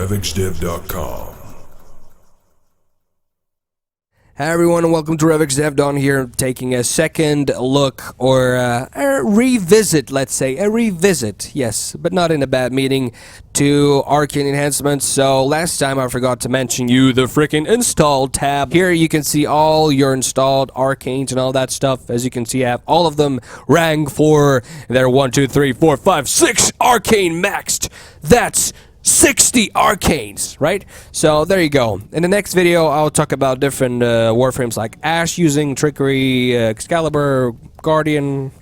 RevXdev.com. Hi everyone, and welcome to RevXdev. Don here, taking a second look, or a revisit, let's say. A revisit, yes, but not in a bad meaning, to Arcane Enhancements. So last time I forgot to mention you the freaking install tab. Here you can see all your installed arcanes and all that stuff. As you can see, I have all of them rank for their 1, 2, 3, 4, 5, 6 arcane maxed. That's 60 arcanes, right? So there you go. In the next video, I'll talk about different Warframes like Ash using Trickery, Excalibur, Guardian,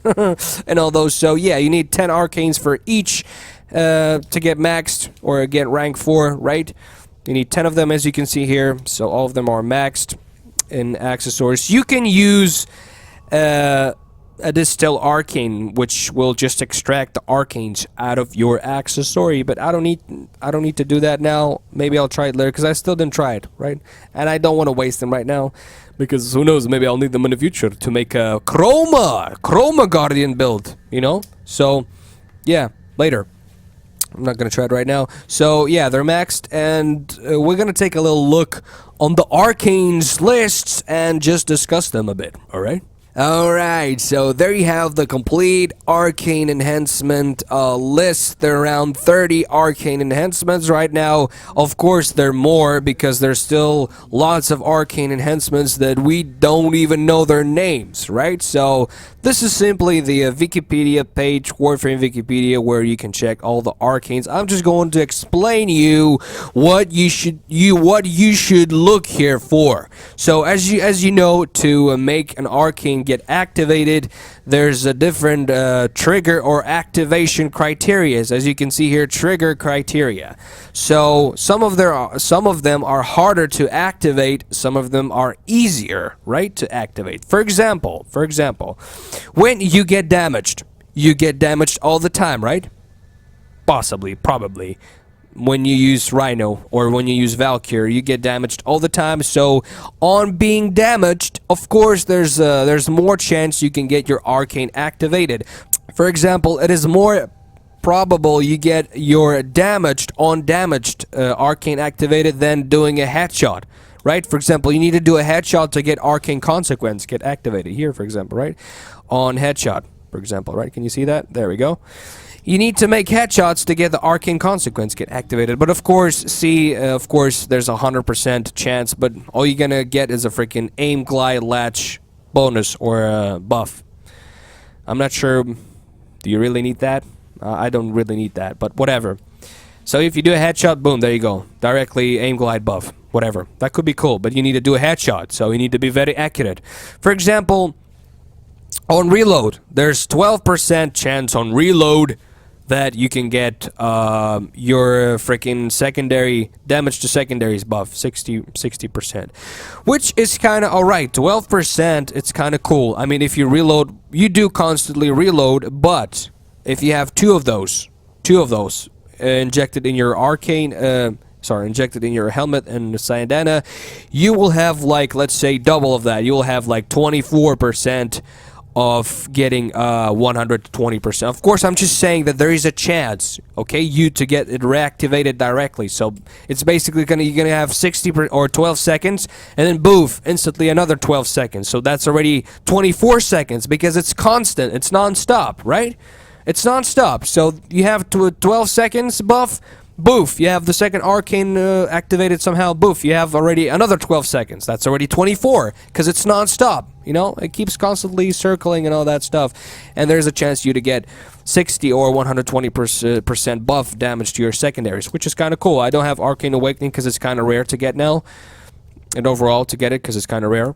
and all those. So yeah, you need 10 arcanes for each to get maxed or get rank 4, right? You need 10 of them, as you can see here. So all of them are maxed in accessories. You can use a distill arcane, which will just extract the arcanes out of your accessory, but I don't need to do that now. Maybe I'll try it later, because I still didn't try it, right? And I don't want to waste them right now, because who knows, maybe I'll need them in the future to make a chroma guardian build, you know? So yeah, later. I'm not gonna try it right now. So yeah, they're maxed, and we're gonna take a little look on the arcanes lists and just discuss them a bit, all right? Alright, so there you have the complete Arcane Enhancement list. There are around 30 Arcane Enhancements right now. Of course, there are more, because there's still lots of Arcane Enhancements that we don't even know their names, right? So this is simply the Wikipedia page, Warframe Wikipedia, where you can check all the arcanes. I'm just going to explain you what you should look here for. So as you know, to make an arcane get activated, there's a different trigger or activation criteria. As you can see here, trigger criteria. So some of them are harder to activate, some of them are easier, right, to activate. For example, when you get damaged all the time, right? Possibly, probably. When you use Rhino or when you use Valkyr, you get damaged all the time. So on being damaged, of course, there's more chance you can get your arcane activated. For example, it is more probable you get your undamaged arcane activated than doing a headshot, right? For example, you need to do a headshot to get arcane consequence get activated here, for example, right? On headshot, for example, right? Can you see that? There we go. You need to make headshots to get the arcane consequence get activated. But of course, there's a 100% chance, but all you're gonna get is a freaking aim glide latch bonus or buff. I'm not sure. Do you really need that? I don't really need that, but whatever. So if you do a headshot, boom, there you go. Directly aim glide buff. Whatever. That could be cool, but you need to do a headshot, so you need to be very accurate. For example, on reload, there's 12% chance on reload that you can get your freaking secondary damage to secondaries buff, 60%, which is kind of alright. 12%, it's kind of cool. I mean, if you reload, you do constantly reload, but if you have two of those injected in your arcane, injected in your helmet and Sayandana, you will have, like, let's say double of that. You will have like 24% of getting 120%. Of course, I'm just saying that there is a chance, okay, you to get it reactivated directly. So it's basically you're gonna have 60 or 12 seconds, and then boof, instantly another 12 seconds. So that's already 24 seconds, because it's constant, it's non-stop, right? It's non-stop. So you have 12 seconds buff, boof, you have the second arcane activated somehow, boof, you have already another 12 seconds. That's already 24, because it's non-stop, you know? It keeps constantly circling and all that stuff. And there's a chance you to get 60 or 120% buff damage to your secondaries, which is kind of cool. I don't have Arcane Awakening because it's kind of rare to get now. And overall to get it because it's kind of rare.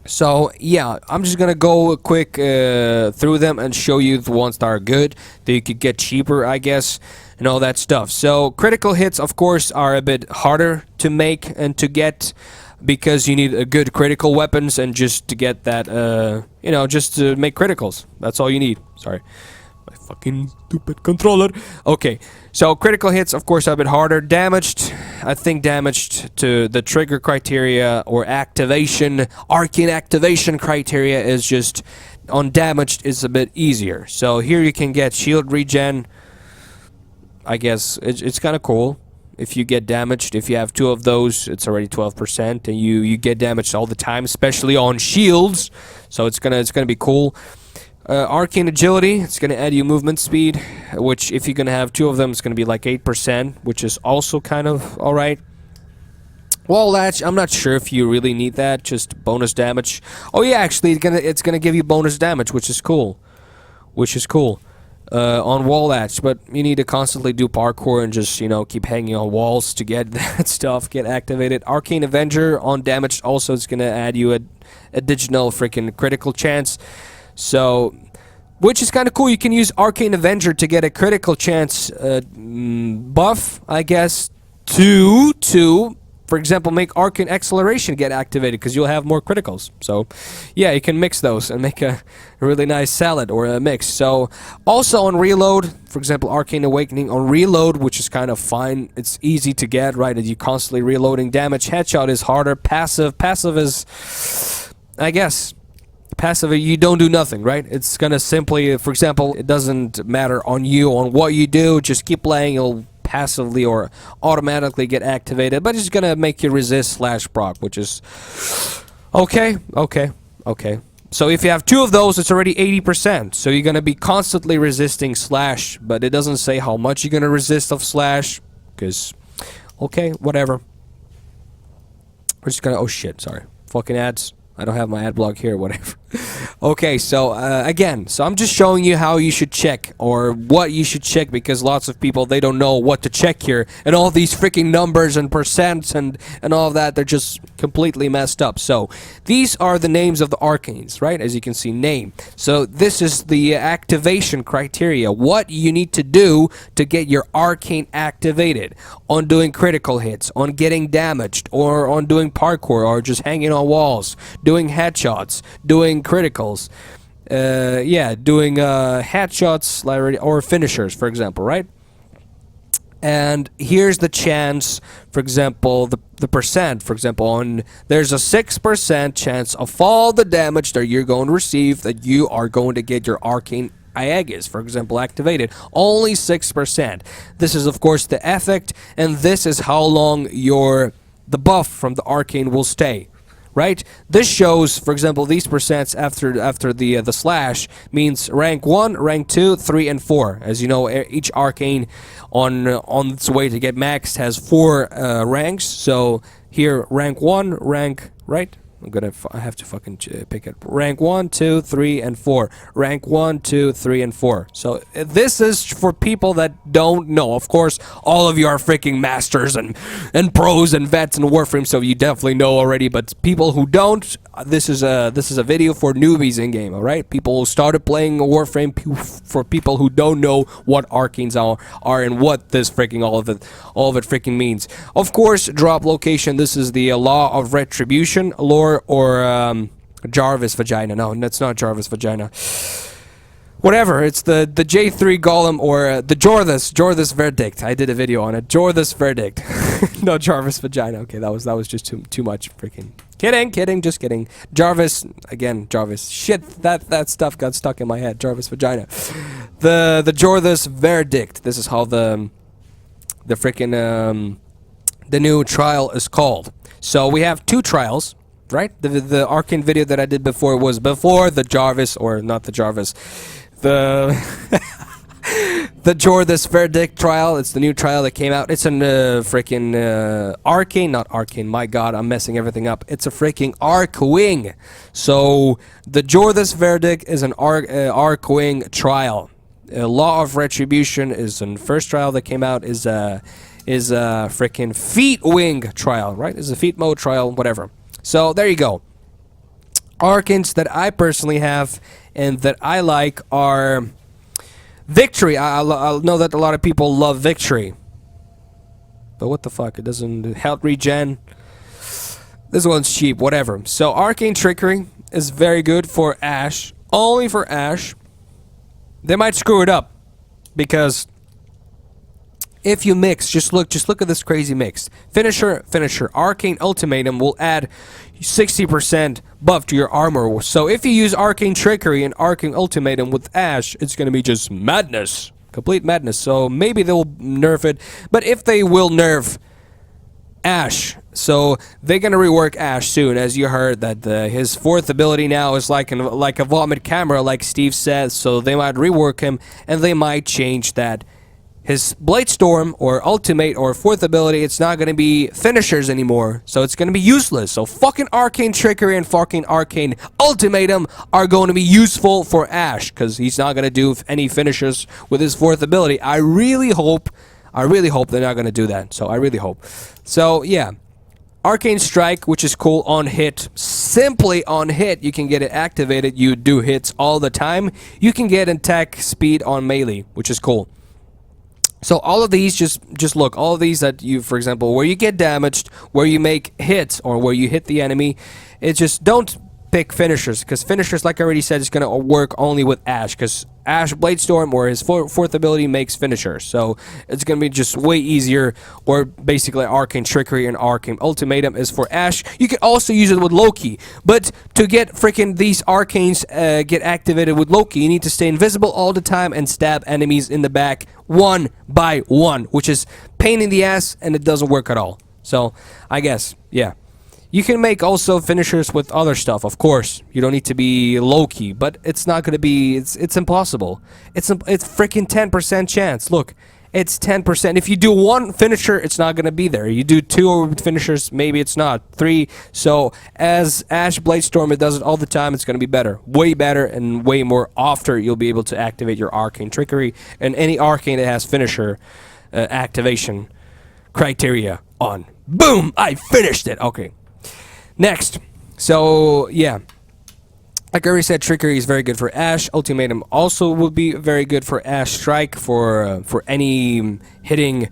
So yeah, I'm just gonna go quick through them and show you the ones that are good, that you could get cheaper, I guess, and all that stuff. So critical hits, of course, are a bit harder to make and to get, because you need a good critical weapons, and just to get that, just to make criticals. That's all you need. Sorry. My fucking stupid controller. Okay, so critical hits, of course, are a bit harder. Damaged, I think damaged to the trigger criteria or activation, arcane activation criteria is just, on damaged is a bit easier. So here you can get shield regen. I guess it's kind of cool. if you get damaged. If you have 2 of those, it's already 12%, and you get damaged all the time, especially on shields. So it's gonna be cool. Arcane agility, it's gonna add you movement speed, which if you're gonna have 2 of them, it's gonna be like 8%, which is also kind of alright. Wall latch, I'm not sure if you really need that, just bonus damage. Oh yeah, actually it's gonna give you bonus damage, which is cool. On wall latch, but you need to constantly do parkour and just, you know, keep hanging on walls to get that stuff get activated. Arcane Avenger on damage also is gonna add you a additional freaking critical chance. So, which is kind of cool. You can use Arcane Avenger to get a critical chance buff, I guess, to, for example, make Arcane Acceleration get activated, because you'll have more criticals. So, yeah, you can mix those and make a really nice salad or a mix. So, also on reload, for example, Arcane Awakening on reload, which is kind of fine. It's easy to get, right? You're constantly reloading damage. Headshot is harder. Passive is, I guess... Passive, you don't do nothing, right? It's gonna simply, for example, it doesn't matter on what you do, just keep playing, it'll passively or automatically get activated, but it's gonna make you resist /proc, which is okay. So if you have 2 of those, it's already 80%, so you're gonna be constantly resisting /, but it doesn't say how much you're gonna resist of /, because, okay, whatever. We're just gonna, oh shit, sorry, fucking ads. I don't have my ad block here, whatever. Okay, so again, so I'm just showing you how you should check, or what you should check, because lots of people, they don't know what to check here, and all these freaking numbers and percents and all of that, they're just completely messed up. So these are the names of the arcanes, right? As you can see, name. So this is the activation criteria, what you need to do to get your arcane activated, on doing critical hits, on getting damaged, or on doing parkour, or just hanging on walls, doing headshots, doing criticals, doing headshots or finishers, for example, right? And here's the chance, for example, the percent, for example, there's a 6% chance of all the damage that you're going to receive that you are going to get your arcane Aegis, for example, activated. Only 6%. This is, of course, the effect, and this is how long the buff from the arcane will stay. Right? This shows, for example, these percents after the / means rank 1, rank 2, 3, and 4. As you know, each arcane on its way to get maxed has 4 ranks. So here, rank 1, right? I have to fucking pick it. Rank 1, 2, 3, and 4. Rank 1, 2, 3, and 4. So this is for people that don't know. Of course, all of you are freaking masters and pros and vets in Warframe, so you definitely know already. But people who don't, this is a video for newbies in game. All right, people who started playing Warframe, for people who don't know what arcanes are and what this freaking all of it freaking means. Of course, drop location. This is the law of retribution, lore. Or Jarvis vagina. No, that's not Jarvis vagina. Whatever, it's the J3 golem, or the Jorthus verdict. I did a video on it. Jorthus verdict. No, Jarvis vagina. Okay, that was just too much freaking. Kidding, just kidding. Jarvis, again, Jarvis. Shit, that stuff got stuck in my head. Jarvis vagina. The Jorthus verdict. This is how the freaking the new trial is called. So we have 2 trials. Right? The Arcane video that I did before was before the Jarvis, or not the Jarvis, the the Jorthus verdict trial. It's the new trial that came out. It's an freaking Arcane, not Arcane. My God, I'm messing everything up. It's a freaking Arcwing. So the Jorthus verdict is an Arcwing trial. Law of Retribution is an first trial that came out. Is a freaking Feet Wing trial. Right? Is a Feet Mode trial. Whatever. So there you go. Arcanes that I personally have and that I like are Victory. I know that a lot of people love Victory. But what the fuck? It doesn't health regen. This one's cheap, whatever. So Arcane Trickery is very good for Ashe. Only for Ashe. They might screw it up. Because if you mix, just look at this crazy mix. Finisher, Arcane Ultimatum will add 60% buff to your armor. So if you use Arcane Trickery and Arcane Ultimatum with Ashe, it's gonna be just madness. Complete madness. So maybe they'll nerf it. But if they will nerf Ash, so they're gonna rework Ash soon, as you heard that his fourth ability now is like a vomit camera, like Steve says. So they might rework him, and they might change that. His Blade Storm or Ultimate or fourth ability, it's not gonna be finishers anymore, so it's gonna be useless. So fucking Arcane Trickery and fucking Arcane Ultimatum are going to be useful for Ash, because he's not gonna do any finishers with his fourth ability. I really hope they're not gonna do that. So I really hope. So yeah, Arcane Strike, which is cool on hit. Simply on hit, you can get it activated. You do hits all the time. You can get attack speed on melee, which is cool. So all of these, just look, all of these that you, for example, where you get damaged, where you make hits, or where you hit the enemy, it's just don't pick finishers, because finishers, like I already said, is going to work only with Ash, because Ash Blade Storm or his fourth ability makes finishers, so it's going to be just way easier. Or basically Arcane Trickery and Arcane Ultimatum is for Ash. You can also use it with Loki, but to get freaking these Arcanes get activated with Loki, you need to stay invisible all the time and stab enemies in the back one by one, which is pain in the ass, and it doesn't work at all. So I guess, yeah. You can make also finishers with other stuff, of course. You don't need to be Loki, but it's not gonna be. It's impossible. It's freaking 10% chance. Look, it's 10%. If you do one finisher, it's not gonna be there. You do two finishers, maybe it's not. 3. So as Ash Blade Storm, it does it all the time. It's gonna be better, way better, and way more after you'll be able to activate your Arcane Trickery and any Arcane that has finisher activation criteria on. Boom! I finished it. Okay. Next, so yeah, like I already said, Trickery is very good for Ash. Ultimatum also would be very good for Ash. Strike for any hitting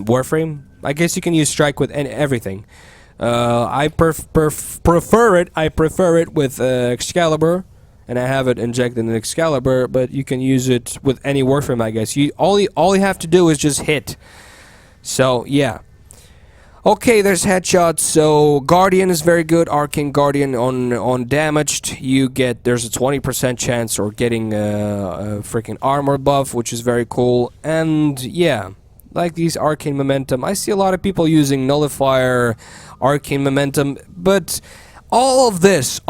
Warframe. I guess you can use Strike with everything. I prefer it. I prefer it with Excalibur, and I have it injected in Excalibur. But you can use it with any Warframe, I guess. All you have to do is just hit. So yeah. Okay, there's headshots. So Guardian is very good. Arcane Guardian on damaged, there's a 20% chance or getting a freaking armor buff, which is very cool. And yeah, like these Arcane Momentum, I see a lot of people using Nullifier, Arcane Momentum, but all of this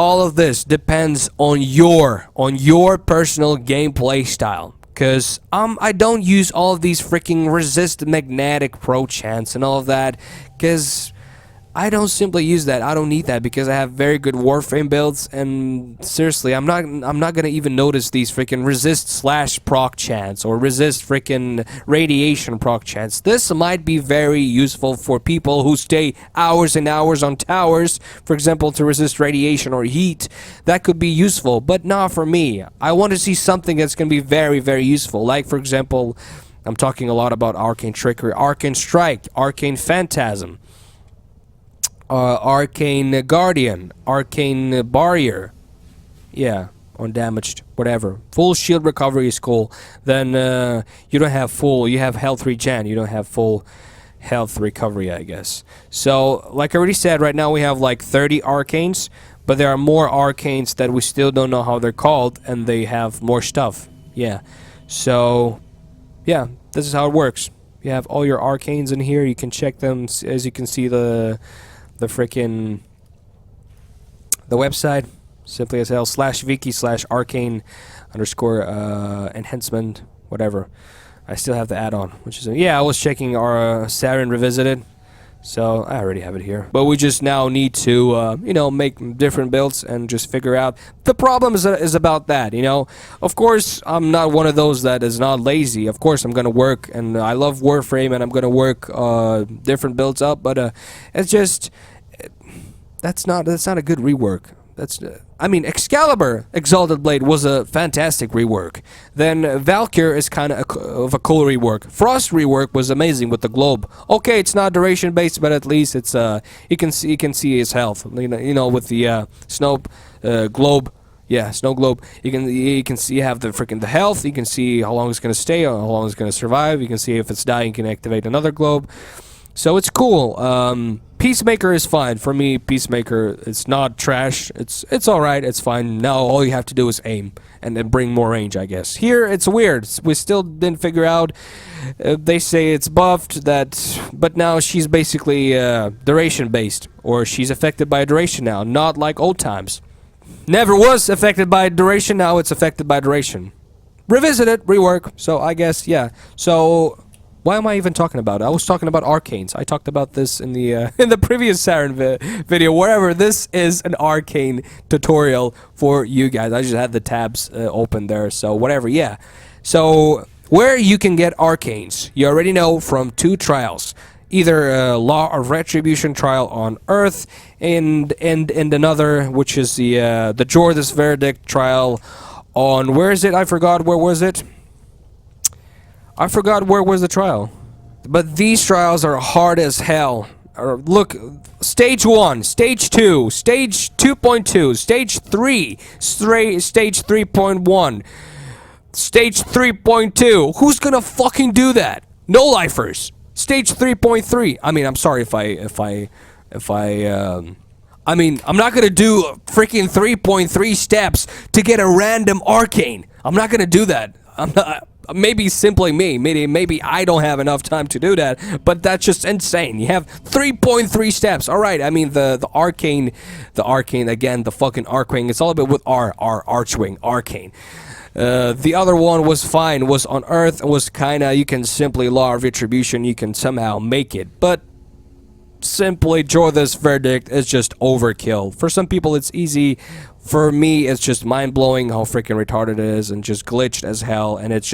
depends on your personal gameplay style. Because I don't use all of these freaking resist magnetic pro chants and all of that, because I don't simply use that. I don't need that, because I have very good Warframe builds, and seriously, I'm not gonna even notice these freaking resist / proc chants or resist freaking radiation proc chants. This might be very useful for people who stay hours and hours on towers, for example, to resist radiation or heat. That could be useful, but not for me. I want to see something that's gonna be very, very useful. Like, for example, I'm talking a lot about Arcane Trickery, Arcane Strike, Arcane Phantasm, Arcane Guardian, Arcane Barrier, yeah, on damaged, whatever. Full shield recovery is cool. Then you have health regen, you don't have full health recovery, I guess. So, like I already said, right now we have like 30 Arcanes, but there are more Arcanes that we still don't know how they're called, and they have more stuff, yeah. So, yeah, this is how it works. You have all your Arcanes in here, you can check them, as you can see the website, simply as hell, /wiki/arcane _ enhancement, whatever. I still have the add-on, which is, yeah, I was checking our Sarin Revisited, so I already have it here. But we just now need to, make different builds and just figure out. The problem is about that, Of course, I'm not one of those that is not lazy. Of course, I'm going to work, and I love Warframe, and I'm going to work different builds up, but it's just... That's not a good rework. Excalibur Exalted Blade was a fantastic rework. Then Valkyr is kind of a cool rework. Frost rework was amazing with the globe. Okay, it's not duration based, but at least it's you can see his health. With the snow globe. Yeah, snow globe. You can see you have the health. You can see how long it's gonna stay, how long it's gonna survive. You can see if it's dying, you can activate another globe. So it's cool. Peacemaker is fine. For me, Peacemaker, it's not trash. It's alright, it's fine. Now all you have to do is aim and then bring more range, I guess. Here, it's weird. We still didn't figure out. They say it's buffed, but now she's basically duration-based. Or she's affected by duration now, not like old times. Never was affected by duration, now it's affected by duration. Revisit it, rework. So I guess, yeah. So... why am I even talking about it? I was talking about arcanes. I talked about this in the in the previous Siren video. Wherever, this is an arcane tutorial for you guys. I just had the tabs open there, so whatever. Yeah. So where you can get arcanes, you already know from 2 trials. Either a law of retribution trial on Earth, and another, which is the Jordas verdict trial on, where is it? I forgot. Where was it? I forgot where was the trial. But these trials are hard as hell. Look, stage 1, stage 2, stage 2.2, stage 3, stage 3.1, stage 3.2. Who's gonna fucking do that? No lifers. Stage 3.3. I mean, I'm sorry if I I mean, I'm not gonna do freaking 3.3 steps to get a random arcane. I'm not gonna do that. I'm not. Maybe simply me. Maybe I don't have enough time to do that. But that's just insane. You have 3.3 steps. All right. I mean, the arcane again. The fucking arcane. It's all a bit with archwing, arcane. The other one was fine. Was on Earth. Was kinda. You can simply law of retribution. You can somehow make it. But simply Jordas verdict is just overkill. For some people, it's easy. For me, it's just mind-blowing how freaking retarded it is and just glitched as hell, and it's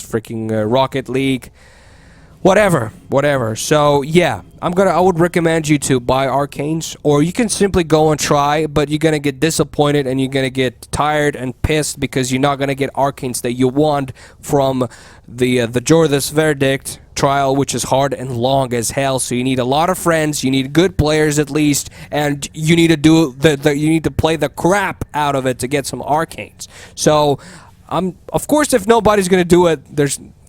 freaking Rocket League. Whatever. So, yeah, I would recommend you to buy arcanes, or you can simply go and try, but you're gonna get disappointed and you're gonna get tired and pissed because you're not gonna get arcanes that you want from the Jordas verdict trial, which is hard and long as hell. So you need a lot of friends, you need good players at least, and you need to do you need to play the crap out of it to get some arcanes. So of course, if nobody's gonna do it,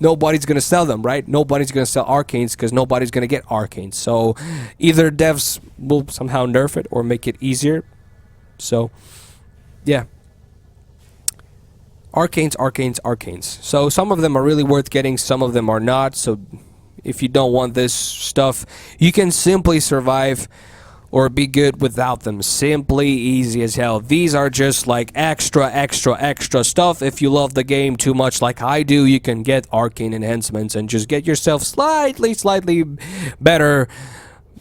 nobody's gonna sell them, right? Nobody's gonna sell arcanes because nobody's gonna get arcanes. So either devs will somehow nerf it or make it easier. So yeah. Arcanes. So some of them are really worth getting, some of them are not. So if you don't want this stuff, you can simply survive or be good without them. Simply easy as hell. These are just like extra stuff. If you love the game too much like I do, you can get Arcane Enhancements and just get yourself slightly better.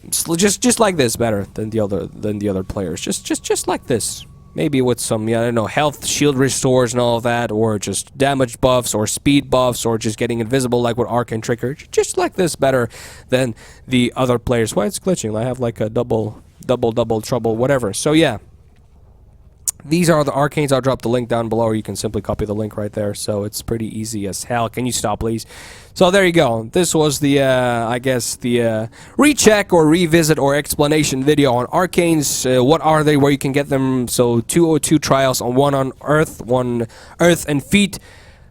Just like this, better than the other players. Just like this. Maybe with some, I don't know, health, shield restores and all of that, or just damage buffs, or speed buffs, or just getting invisible like with Arcane Trigger. Just like this better than the other players. Why it's glitching? I have like a double trouble, whatever. So yeah. These are the arcanes. I'll drop the link down below, or you can simply copy the link right there. So it's pretty easy as hell. Can you stop, please? So there you go. This was the, I guess, the recheck or revisit or explanation video on arcanes. What are they? Where you can get them? So 202 trials one on Earth, one Earth and Feet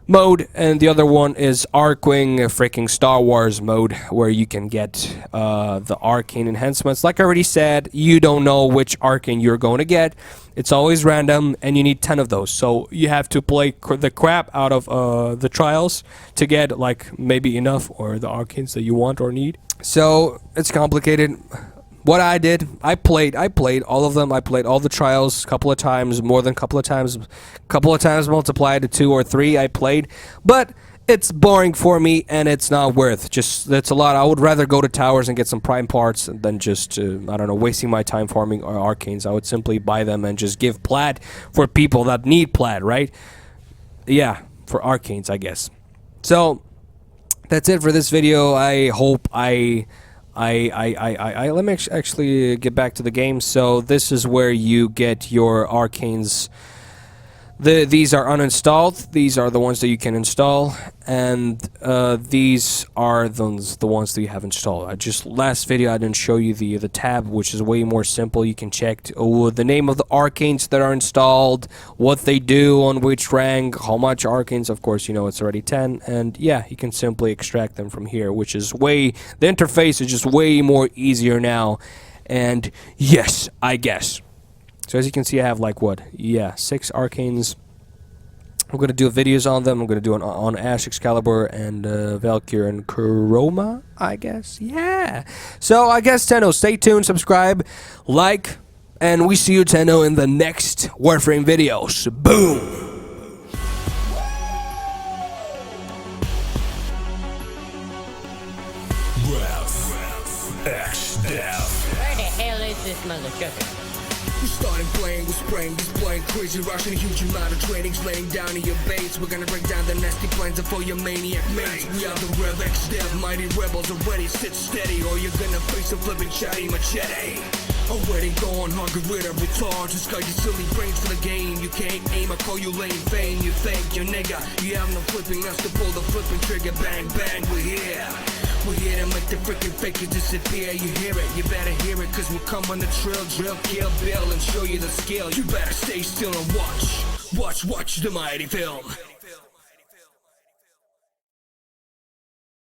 mode, and the other one is Arcwing freaking Star Wars mode, where you can get the Arcane Enhancements. Like I already said, you don't know which Arcane you're going to get. It's always random, and you need 10 of those. So you have to play the crap out of the trials to get like maybe enough or the Arcanes that you want or need. So it's complicated. What I did, I played all of them. I played all the trials a couple of times, more than a couple of times multiplied to 2 or 3 I played. But it's boring for me, and it's not worth. That's a lot. I would rather go to towers and get some prime parts than just, I don't know, wasting my time farming arcanes. I would simply buy them and just give plat for people that need plat, right? Yeah, for arcanes, I guess. So that's it for this video. I hope let me actually get back to the game. So this is where you get your arcanes. These are uninstalled. These are the ones that you can install, and these are the ones that you have installed. Last video I didn't show you the tab, which is way more simple. You can check the name of the arcanes that are installed, what they do, on which rank, how much arcanes. Of course, you know it's already 10, and yeah, you can simply extract them from here, which is the interface is just way more easier now. and yes, I guess. So as you can see, I have like what? Yeah, 6 arcanes. I'm gonna do videos on them. I'm gonna do on Ash, Excalibur, and Valkyr and Chroma, I guess. Yeah. So I guess Tenno, stay tuned, subscribe, like, and we see you, Tenno, in the next Warframe videos. Boom. RevXdev. Where the hell is this motherfucker? We started playing with spraying, displaying crazy, rushing a huge amount of trainings, laying down in your base. We're gonna break down the nasty plans for your maniac mates. We are the RevXdev, mighty rebels already. Sit steady, or you're gonna face a flipping chatty machete. Already gone, hungry with a retard. Just got your silly brains for the game. You can't aim, I call you lame fame. You think you're nigga, you have no flipping us to pull the flipping trigger. Bang, bang, we're here. We're here to make the freaking fakers disappear. You hear it, you better hear it, cause we'll come on the drill, kill, bill, and show you the skill. You better stay still and watch the mighty film.